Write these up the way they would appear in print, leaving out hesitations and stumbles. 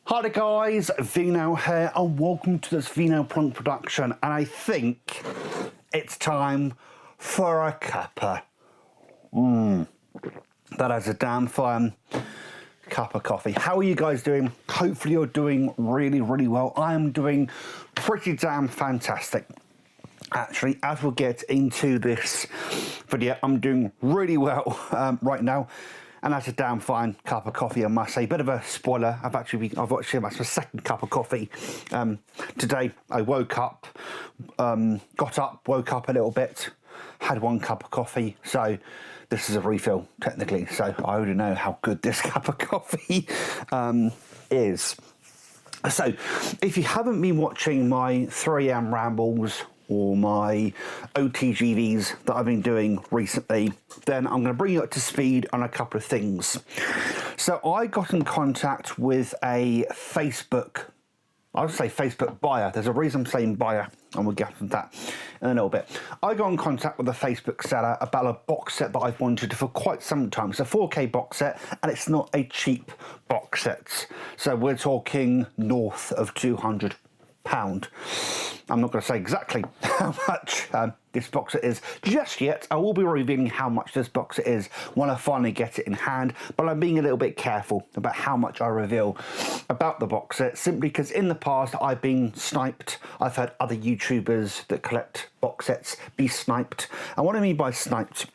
Hi there guys, Vino here and welcome to this Vino Plunk production, and I think it's time for a cuppa. That is a damn fine cup of coffee. How are you guys doing? Hopefully you're doing really well. I am doing pretty damn fantastic. Actually, as we'll get into this video, I'm doing really well right now. And that's a damn fine cup of coffee, I must say. Bit of a spoiler. I've actually had my second cup of coffee today. I woke up, got up, woke up a little bit, had one cup of coffee. So this is a refill, technically. So I already know how good this cup of coffee is. So if you haven't been watching my 3am rambles or my OTGVs that I've been doing recently, then I'm going to bring you up to speed on a couple of things. So I got in contact with a Facebook, I would say Facebook buyer. There's a reason I'm saying buyer, and we'll get to that in a little bit. I got in contact with a Facebook seller about a box set that I've wanted for quite some time. It's a 4K box set, and it's not a cheap box set. So we're talking north of £200. I'm not going to say exactly how much this box set is just yet. I will be revealing how much this box set is when I finally get it in hand, but I'm being a little bit careful about how much I reveal about the box set, simply because in the past I've been sniped. I've had other YouTubers that collect box sets be sniped, and what I mean by sniped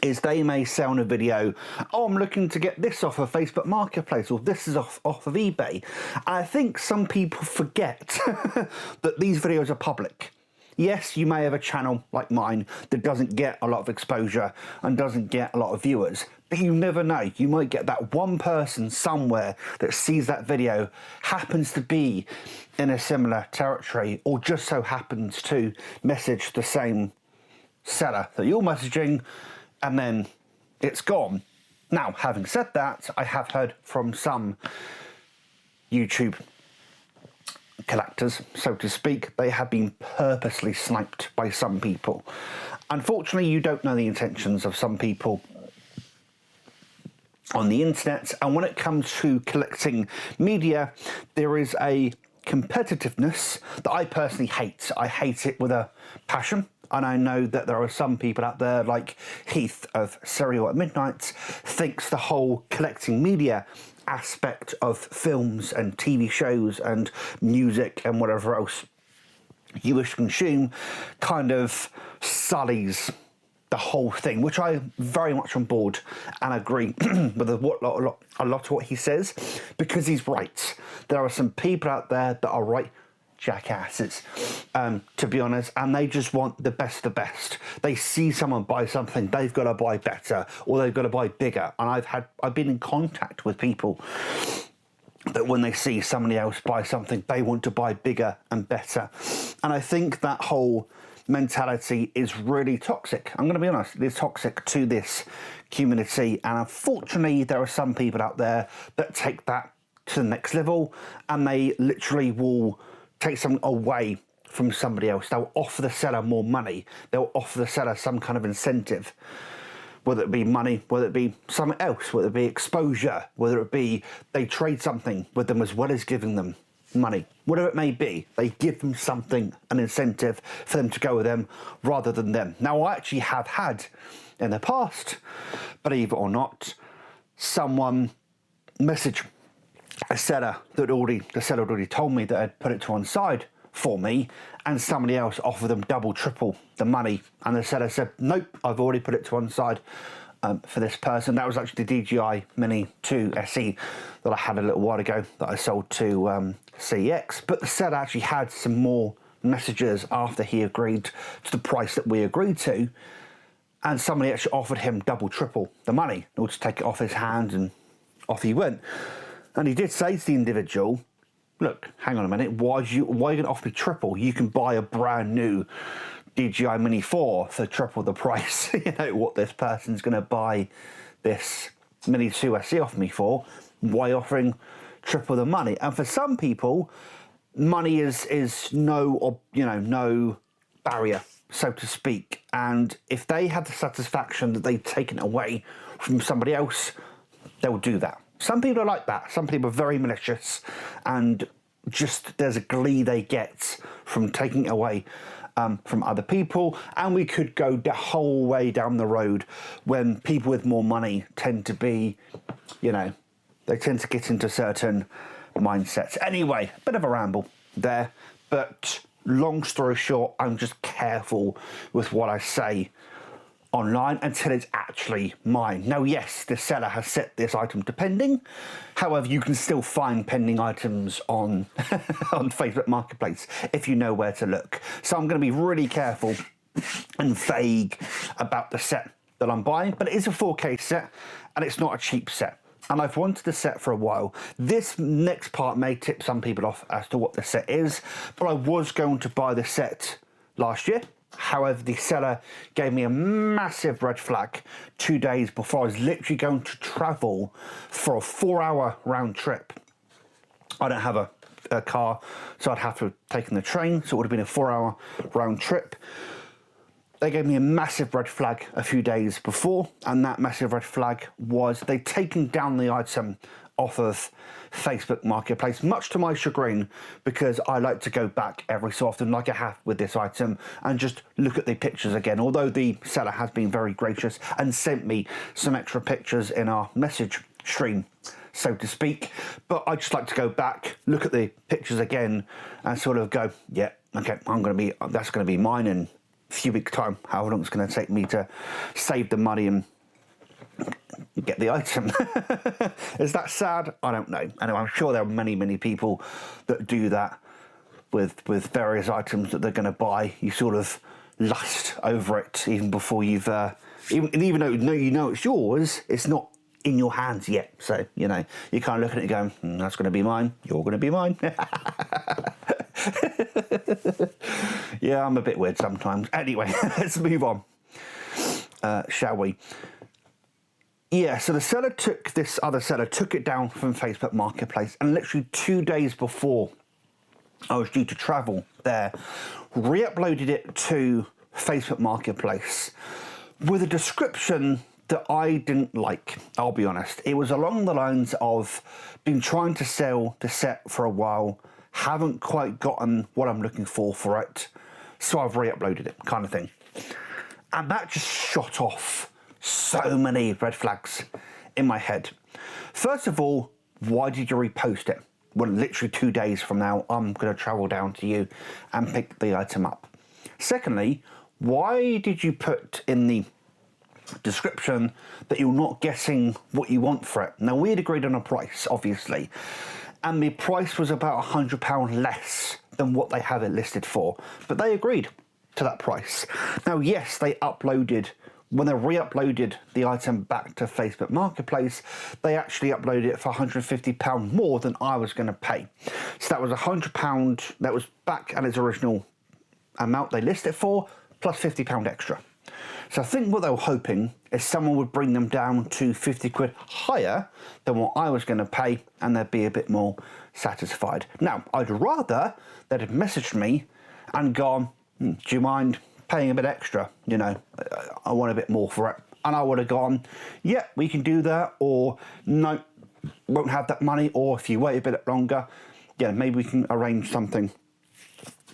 is they may say on a video, oh, I'm looking to get this off of Facebook Marketplace, or this is off of eBay. And I think some people forget that these videos are public. Yes, you may have a channel like mine that doesn't get a lot of exposure and doesn't get a lot of viewers, but you never know. You might get that one person somewhere that sees that video, happens to be in a similar territory, or just so happens to message the same seller that you're messaging, and then it's gone. Now, having said that, I have heard from some YouTube collectors, so to speak, they have been purposely sniped by some people. Unfortunately, you don't know the intentions of some people on the internet, and when it comes to collecting media, there is a competitiveness that I personally hate. I hate it with a passion. And I know that there are some people out there, like Heath of Serial at Midnight, thinks the whole collecting media aspect of films and TV shows and music and whatever else you wish to consume kind of sullies the whole thing, which I very much on board and agree with a lot of what he says, because he's right. There are some people out there that are right jackasses, to be honest, and they just want the best of the best. They see someone buy something, they've got to buy better, or they've got to buy bigger. And I've been in contact with people that when they see somebody else buy something, they want to buy bigger and better. And I think that whole mentality is really toxic. I'm going to be honest, it is toxic to this community, and unfortunately there are some people out there that take that to the next level, and they literally will take something away from somebody else. They'll offer the seller more money. They'll offer the seller some kind of incentive, whether it be money, whether it be something else, whether it be exposure, whether it be they trade something with them as well as giving them money. Whatever it may be, they give them something, an incentive for them to go with them rather than them. Now, I actually have had in the past, believe it or not, someone message a seller that the seller had already told me that I'd put it to one side for me, and somebody else offered them double, triple the money, and the seller said, nope, I've already put it to one side for this person. That was actually the DJI Mini 2 SE that I had a little while ago that I sold to CX, but the seller actually had some more messages after he agreed to the price that we agreed to, and somebody actually offered him double, triple the money in order to take it off his hand, and off he went. And he did say to the individual, look, hang on a minute, why are you going to offer me triple? You can buy a brand new DJI Mini 4 for triple the price. You know what this person's going to buy this Mini 2 SE off me for. Why offering triple the money? And for some people, money is no barrier, so to speak. And if they have the satisfaction that they've taken it away from somebody else, they'll do that. Some people are like that. Some people are very malicious, and just there's a glee they get from taking it away from other people. And we could go the whole way down the road when people with more money tend to be, you know, they tend to get into certain mindsets. Anyway, bit of a ramble there, but long story short, I'm just careful with what I say online until it's actually mine. Now, yes, the seller has set this item to pending. However, you can still find pending items on on Facebook Marketplace if you know where to look. So I'm going to be really careful and vague about the set that I'm buying, but it is a 4K set and it's not a cheap set. And I've wanted the set for a while. This next part may tip some people off as to what the set is, but I was going to buy the set last year. However, the seller gave me a massive red flag 2 days before I was literally going to travel for a 4-hour round trip. I don't have a car, so I'd have to have taken the train, so it would have been a 4-hour round trip. They gave me a massive red flag a few days before, and that massive red flag was they'd taken down the item off of Facebook Marketplace, much to my chagrin, because I like to go back every so often, like I have with this item, and just look at the pictures again. Although the seller has been very gracious and sent me some extra pictures in our message stream, so to speak, but I just like to go back, look at the pictures again, and sort of go, yeah, okay, that's going to be mine in a few weeks' time, however long it's going to take me to save the money and get the item. Is that sad? I don't know. Anyway, I'm sure there are many people that do that with various items that they're going to buy. You sort of lust over it even before you've even though you know it's yours, it's not in your hands yet. So, you know, you kind of look at it and go, that's going to be mine, you're going to be mine. Yeah, I'm a bit weird sometimes. Anyway, let's move on, shall we? Yeah, so this other seller took it down from Facebook Marketplace, and literally 2 days before I was due to travel there, re-uploaded it to Facebook Marketplace with a description that I didn't like, I'll be honest. It was along the lines of, been trying to sell the set for a while, haven't quite gotten what I'm looking for it, so I've re-uploaded it, kind of thing. And that just shot off so many red flags in my head. First of all, why did you repost it? Well, literally 2 days from now, I'm going to travel down to you and pick the item up. Secondly, why did you put in the description that you're not getting what you want for it? Now, we had agreed on a price, obviously, and the price was about £100 less than what they have it listed for, but they agreed to that price. Now, yes, they uploaded, when they re-uploaded the item back to Facebook Marketplace, they actually uploaded it for £150 more than I was going to pay. So that was £100, that was back at its original amount they list it for, plus £50 extra. So I think what they were hoping is someone would bring them down to 50 quid higher than what I was going to pay, and they'd be a bit more satisfied. Now, I'd rather they'd have messaged me and gone, do you mind paying a bit extra? You know, I want a bit more for it. And I would have gone, yeah, we can do that, or no, won't have that money, or if you wait a bit longer, yeah, maybe we can arrange something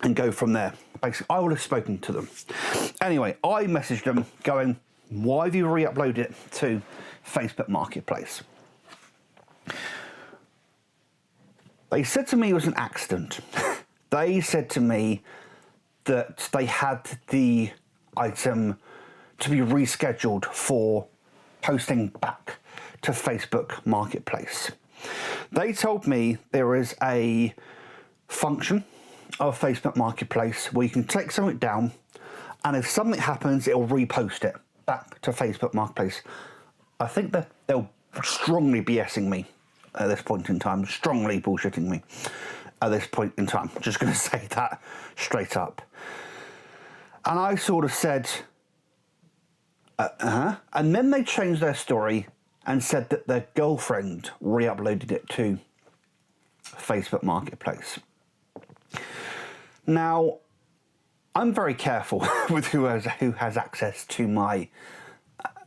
and go from there. Basically, I would have spoken to them. Anyway, I messaged them going, why have you re-uploaded it to Facebook Marketplace? They said to me it was an accident. They said to me that they had the item to be rescheduled for posting back to Facebook Marketplace. They told me there is a function of Facebook Marketplace where you can take something down, and if something happens, it'll repost it back to Facebook Marketplace. I think that they'll strongly BSing me at this point in time, strongly bullshitting me at this point in time. I'm just going to say that straight up. And I sort of said, and then they changed their story and said that their girlfriend re-uploaded it to Facebook Marketplace. Now, I'm very careful with who has access to my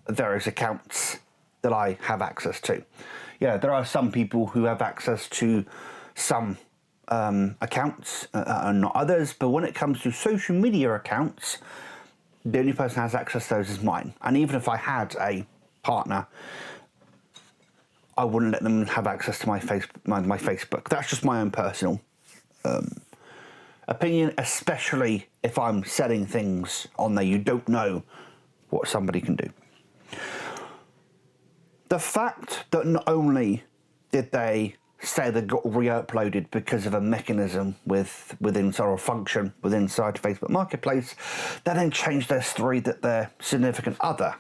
various accounts that I have access to. yeah, there are some people who have access to some accounts and not others, but when it comes to social media accounts, the only person who has access to those is mine. And even if I had a partner, I wouldn't let them have access to my Facebook. That's just my own personal opinion, especially if I'm selling things on there. You don't know what somebody can do. The fact that not only did they say they got re-uploaded because of a mechanism within or a function within inside Facebook Marketplace, they then changed their story that their significant other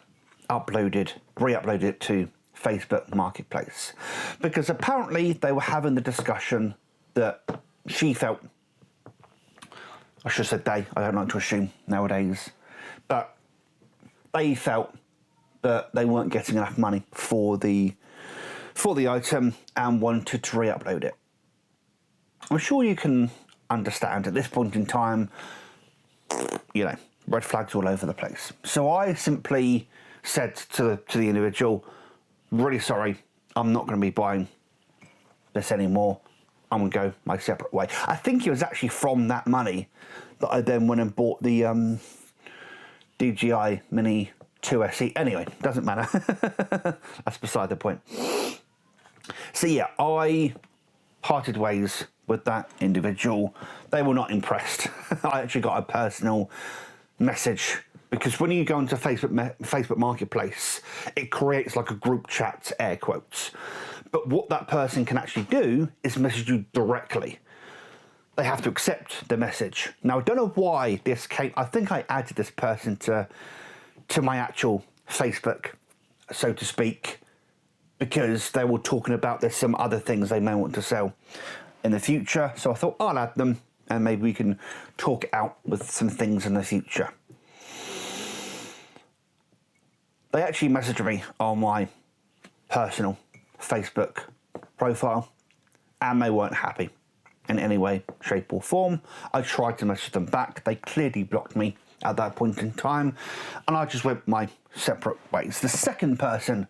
re-uploaded it to Facebook Marketplace, because apparently they were having the discussion that she felt, I should have said they, I don't like to assume nowadays, but they felt that they weren't getting enough money for the item and wanted to re-upload it. I'm sure you can understand at this point in time, you know, red flags all over the place. So I simply said to the individual, really sorry, I'm not going to be buying this anymore. I'm going to go my separate way. I think it was actually from that money that I then went and bought the DJI Mini 2 SE. Anyway, doesn't matter. That's beside the point. So yeah, I parted ways with that individual. They were not impressed. I actually got a personal message, because when you go into Facebook Marketplace, it creates like a group chat, air quotes. But what that person can actually do is message you directly. They have to accept the message. Now, I don't know why this came. I think I added this person to my actual Facebook, so to speak, because they were talking about there's some other things they may want to sell in the future. So I thought I'll add them and maybe we can talk out with some things in the future. They actually messaged me on my personal Facebook profile and they weren't happy in any way, shape or form. I tried to message them back. They clearly blocked me at that point in time and I just went my separate ways. The second person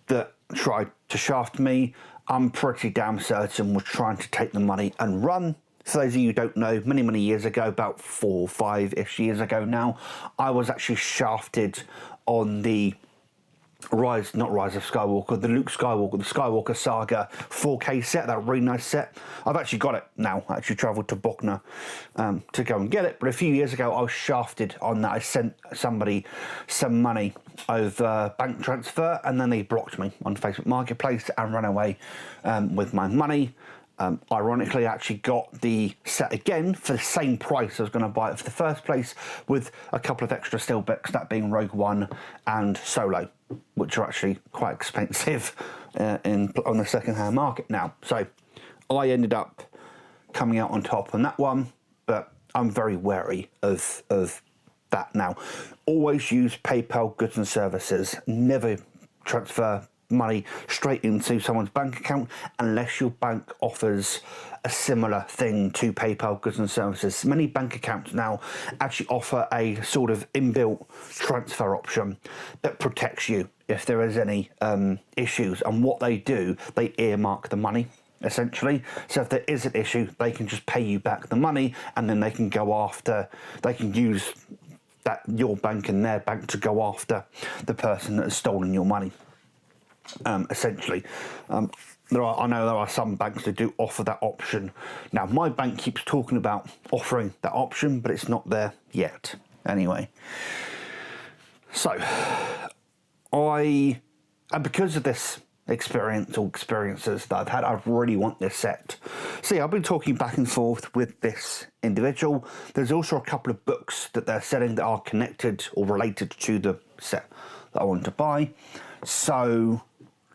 that tried to shaft me, I'm pretty damn certain was trying to take the money and run. For those of you who don't know, many years ago, about 4 or 5-ish years ago now, I was actually shafted on the Rise of Skywalker, the Luke Skywalker, the Skywalker Saga 4K set, that really nice set. I've actually got it now. I actually travelled to Bognor to go and get it. But a few years ago, I was shafted on that. I sent somebody some money over bank transfer and then they blocked me on Facebook Marketplace and ran away with my money. Ironically, I actually got the set again for the same price I was going to buy it for the first place, with a couple of extra steelbooks, that being Rogue One and Solo, which are actually quite expensive on the second-hand market now. So I ended up coming out on top on that one, but I'm very wary of that now. Always use PayPal goods and services. Never transfer money straight into someone's bank account unless your bank offers a similar thing to PayPal goods and services. Many bank accounts now actually offer a sort of inbuilt transfer option that protects you if there is any issues. And what they do, they earmark the money essentially. So if there is an issue, they can just pay you back the money and then they can go after, they can use that your bank and their bank to go after the person that has stolen your money. Essentially, I know there are some banks that do offer that option. Now, my bank keeps talking about offering that option, but it's not there yet. Anyway, so and because of this experiences that I've had, I really want this set. So yeah, I've been talking back and forth with this individual. There's also a couple of books that they're selling that are connected or related to the set that I want to buy. So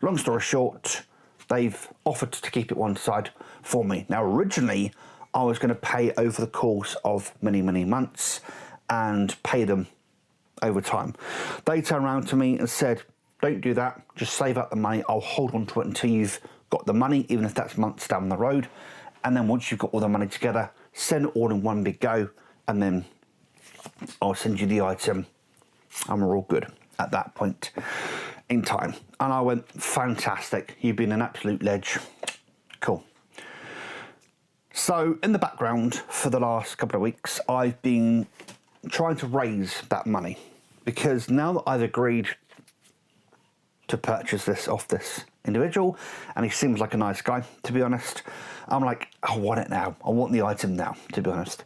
long story short, they've offered to keep it one side for me. Now, originally, I was going to pay over the course of many months and pay them over time. They turned around to me and said, don't do that, just save up the money. I'll hold on to it until you've got the money, even if that's months down the road. And then once you've got all the money together, send it all in one big go, and then I'll send you the item and we're all good at that point. in time. And I went, fantastic, you've been an absolute ledge. Cool. So in the background for the last couple of weeks, I've been trying to raise that money, because now that I've agreed to purchase this off this individual, and he seems like a nice guy, to be honest, I'm like, I want it now. I want the item now, to be honest.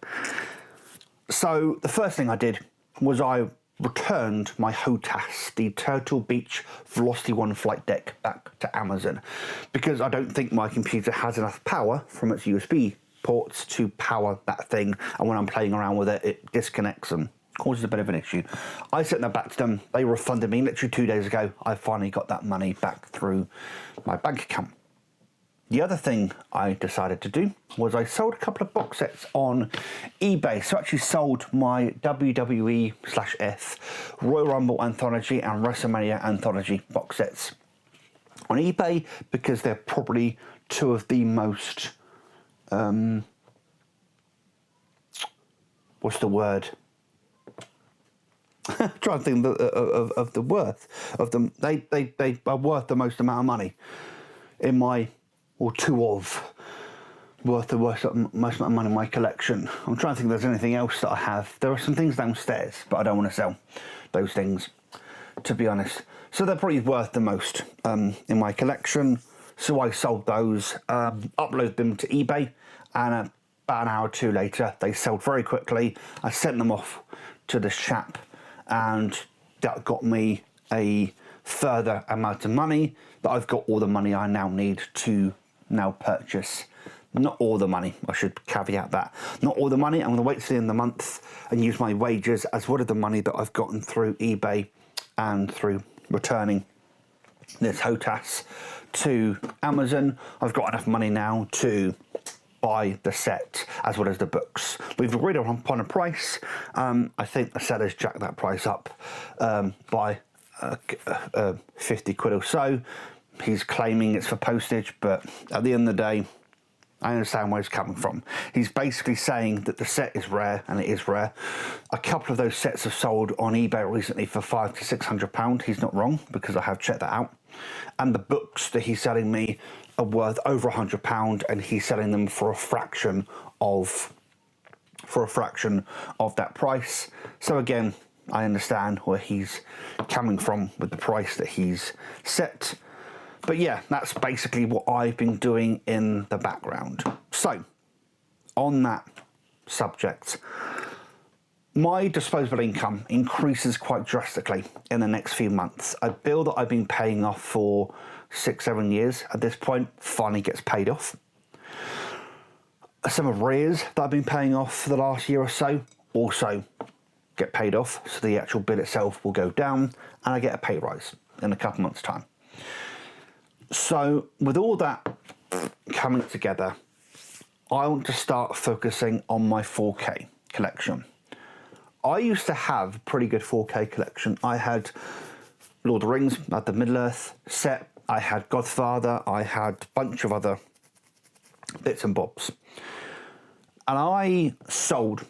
So the first thing I did was I returned my HOTAS, the Turtle Beach Velocity 1 flight deck, back to Amazon, because I don't think my computer has enough power from its USB ports to power that thing, and when I'm playing around with it, it disconnects and causes a bit of an issue. I sent that back to them. They refunded me literally 2 days ago. I finally got that money back through my bank account. The other thing I decided to do was I sold a couple of box sets on eBay. So I actually sold my WWE/F Royal Rumble Anthology and WrestleMania Anthology box sets on eBay, because they're probably two of the most, what's the word? I'm trying to think of the worth of them. They are worth the most amount of money in my, or two of, worth the most amount of money in my collection. I'm trying to think if there's anything else that I have. There are some things downstairs, but I don't want to sell those things, to be honest. So they're probably worth the most in my collection. So I sold those, uploaded them to eBay, and about an hour or two later, they sold very quickly. I sent them off to this chap, and that got me a further amount of money, that I've got all the money I now need to now purchase. Not all the money, I should caveat that. Not all the money. I'm going to wait till the end of the month and use my wages as well as the money that I've gotten through eBay and through returning this HOTAS to Amazon. I've got enough money now to buy the set as well as the books. We've agreed upon a price. I think the seller's jacked that price up by 50 quid or so. He's claiming it's for postage, but at the end of the day, I understand where he's coming from. He's basically saying that the set is rare, and it is rare. A couple of those sets have sold on eBay recently for £500 to £600. He's not wrong, because I have checked that out. And the books that he's selling me are worth over £100, and he's selling them for a fraction of that price. So again, I understand where he's coming from with the price that he's set. But yeah, that's basically what I've been doing in the background. So, on that subject, my disposable income increases quite drastically in the next few months. A bill that I've been paying off for 6-7 years at this point finally gets paid off. Some arrears that I've been paying off for the last year or so also get paid off, so the actual bill itself will go down, and I get a pay rise in a couple months' time. So with all that coming together, I want to start focusing on my 4K collection. I used to have a pretty good 4K collection. I had Lord of the Rings, I had the Middle-earth set, I had Godfather, I had a bunch of other bits and bobs. And I sold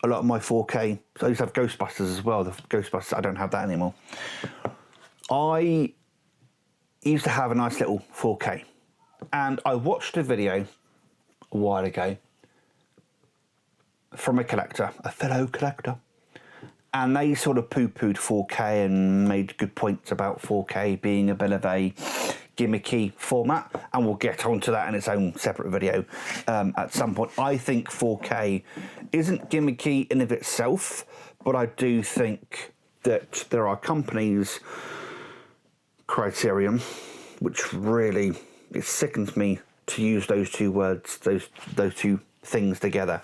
a lot of my 4K. So I used to have Ghostbusters as well. The Ghostbusters, I don't have that anymore. I used to have a nice little 4K. And I watched a video a while ago from a collector, a fellow collector. And they sort of poo-pooed 4K and made good points about 4K being a bit of a gimmicky format. And we'll get onto that in its own separate video at some point. I think 4K isn't gimmicky in of itself, but I do think that there are companies, Criterion, which really, it sickens me to use those two words, those two things together.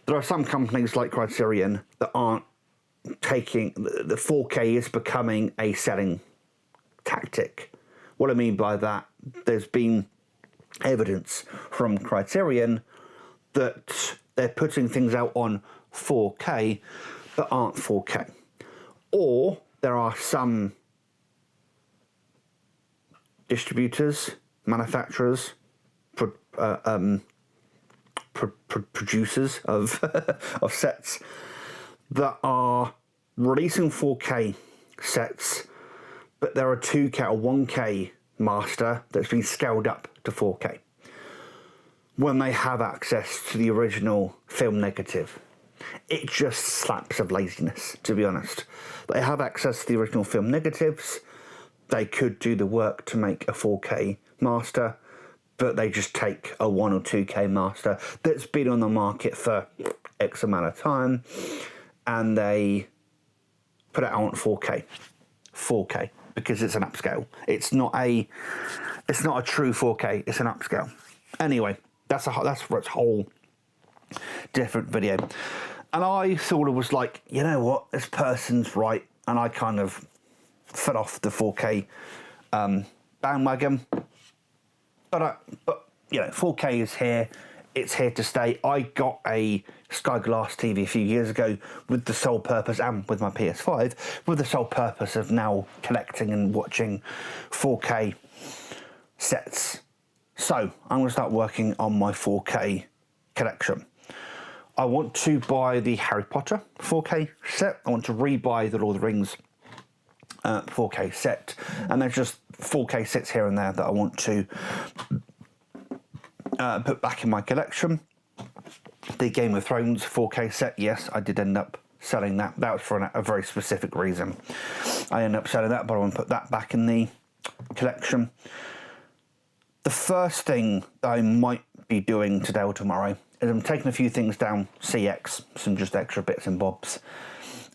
There are some companies like Criterion that aren't taking, the 4K is becoming a selling tactic. What I mean by that, there's been evidence from Criterion that they're putting things out on 4K that aren't 4K. Or there are some distributors, manufacturers, producers of of sets that are releasing 4K sets but they're a 2K or 1K master that's been scaled up to 4K. When they have access to the original film negative, it just slaps of laziness, to be honest. They have access to the original film negatives. They could do the work to make a 4K master, but they just take a 1 or 2K master that's been on the market for X amount of time, and they put it out 4K. 4K, because it's an upscale. It's not a true 4K, it's an upscale. Anyway, that's a whole different video. And I thought it was like, you know what, this person's right, and I kind of fell off the 4K bandwagon. But you know, 4K is here. It's here to stay. I got a Sky Glass TV a few years ago with the sole purpose, and with my PS5, with the sole purpose of now collecting and watching 4K sets. So I'm going to start working on my 4K collection. I want to buy the Harry Potter 4K set. I want to re-buy the Lord of the Rings 4K set. And there's just 4K sets here and there that I want to put back in my collection. The Game of Thrones 4K set, yes, I did end up selling that. That was for a very specific reason. I ended up selling that, but I want to put that back in the collection. The first thing that I might be doing today or tomorrow is I'm taking a few things down CX, some just extra bits and bobs,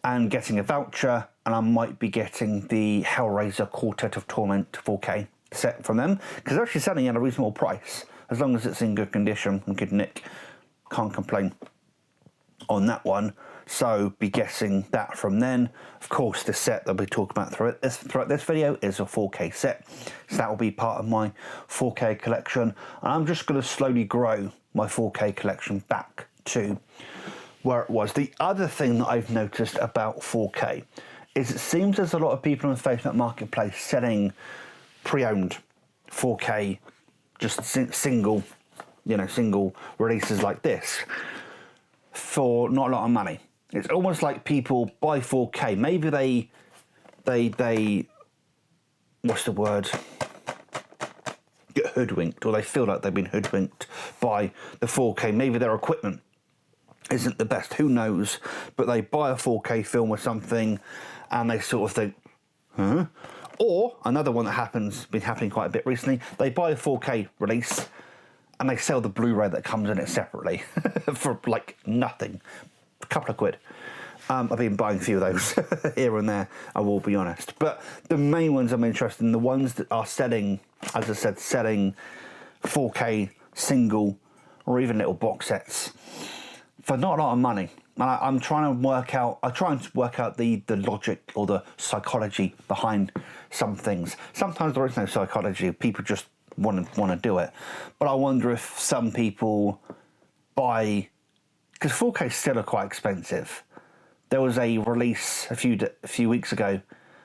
and getting a voucher, and I might be getting the Hellraiser Quartet of Torment 4K set from them, because they're actually selling at a reasonable price, as long as it's in good condition and good nick. Can't complain on that one. So be guessing that from then. Of course, the set that we'll be talking about throughout this video is a 4K set, so that will be part of my 4K collection, and I'm just going to slowly grow my 4K collection back to where it was. The other thing that I've noticed about 4K is it seems there's a lot of people on the Facebook Marketplace selling pre-owned 4K, just single releases like this for not a lot of money. It's almost like people buy 4K. Maybe they what's the word? Get hoodwinked, or they feel like they've been hoodwinked by the 4K. Maybe their equipment isn't the best, who knows? But they buy a 4K film or something, and they sort of think, huh? Or another one that been happening quite a bit recently, they buy a 4K release, and they sell the Blu-ray that comes in it separately for like nothing, a couple of quid. I've been buying a few of those here and there, I will be honest. But the main ones I'm interested in, the ones that are selling, as I said, selling 4K single or even little box sets for not a lot of money. And I'm trying to work out, the logic or the psychology behind some things. Sometimes there is no psychology, people just want to do it. But I wonder if some people buy, because 4K still are quite expensive. There was a release a few weeks ago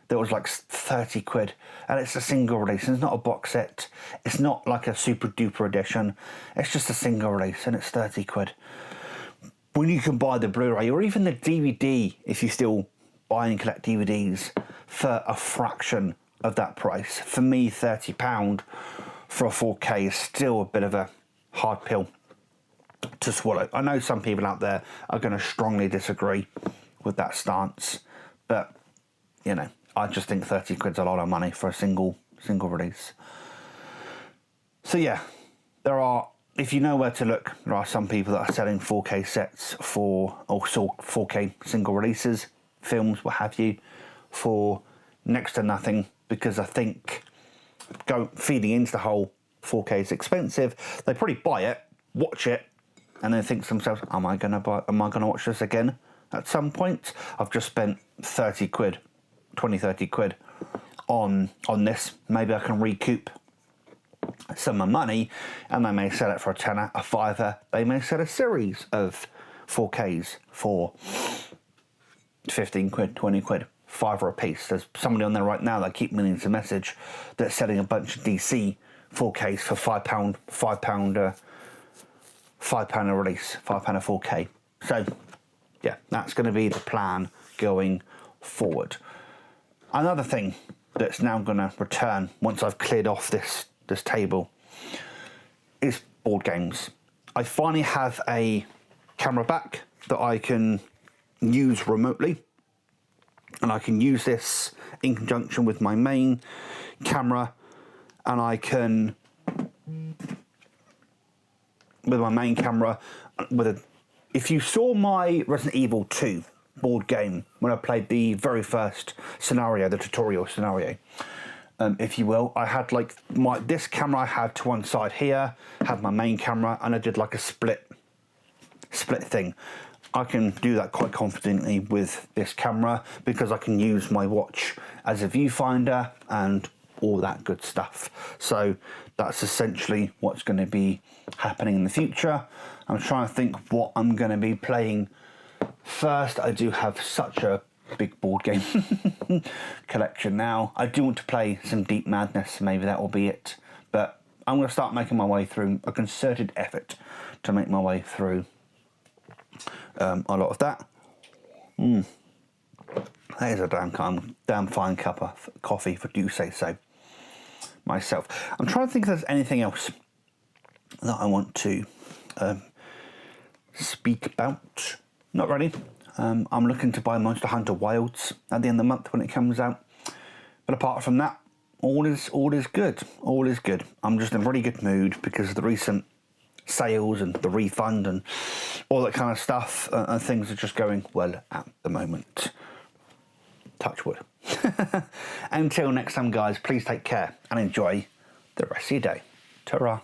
that was like 30 quid, and it's a single release. It's not a box set. It's not like a super duper edition. It's just a single release, and it's 30 quid. When you can buy the Blu-ray or even the DVD, if you still buy and collect DVDs, for a fraction of that price. For me, £30 for a 4K is still a bit of a hard pill to swallow. I know some people out there are going to strongly disagree with that stance, but you know, I just think 30 quid's a lot of money for a single release. So yeah, there are, if you know where to look, there are some people that are selling 4K sets or 4K single releases, films, what have you, for next to nothing, because I think feeding into the whole 4K is expensive. They probably buy it, watch it, and then think to themselves, am I going to watch this again at some point? I've just spent 30 quid on this. Maybe I can recoup some of my money, and they may sell it for a tenner, a fiver. They may sell a series of 4Ks for 15 quid, 20 quid, £5 a piece. There's somebody on there right now that I keep meaning to message that's selling a bunch of DC 4Ks for £5 a release, £5 a 4K. So yeah, that's going to be the plan going forward. Another thing that's now going to return once I've cleared off this table is board games. I finally have a camera back that I can use remotely, and I can use this in conjunction with my main camera, and I can, with my main camera, if you saw my Resident Evil 2 board game when I played the very first scenario, the tutorial scenario, if you will, I had like this camera I had to one side here, had my main camera, and I did like a split thing. I can do that quite confidently with this camera because I can use my watch as a viewfinder and all that good stuff. So that's essentially what's going to be happening in the future. I'm trying to think what I'm going to be playing first. I do have such a big board game collection now. I do want to play some Deep Madness, maybe that will be it. But I'm going to start making my way through a concerted effort to make my way through a lot of that. That is a damn fine cup of coffee, if I do say so myself. I'm trying to think if there's anything else that I want to speak about. Not really. I'm looking to buy Monster Hunter Wilds at the end of the month when it comes out. But apart from that, all is good. All is good. I'm just in a really good mood because of the recent sales and the refund and all that kind of stuff, and things are just going well at the moment. Touch wood. Until next time, guys, please take care and enjoy the rest of your day. Ta-ra.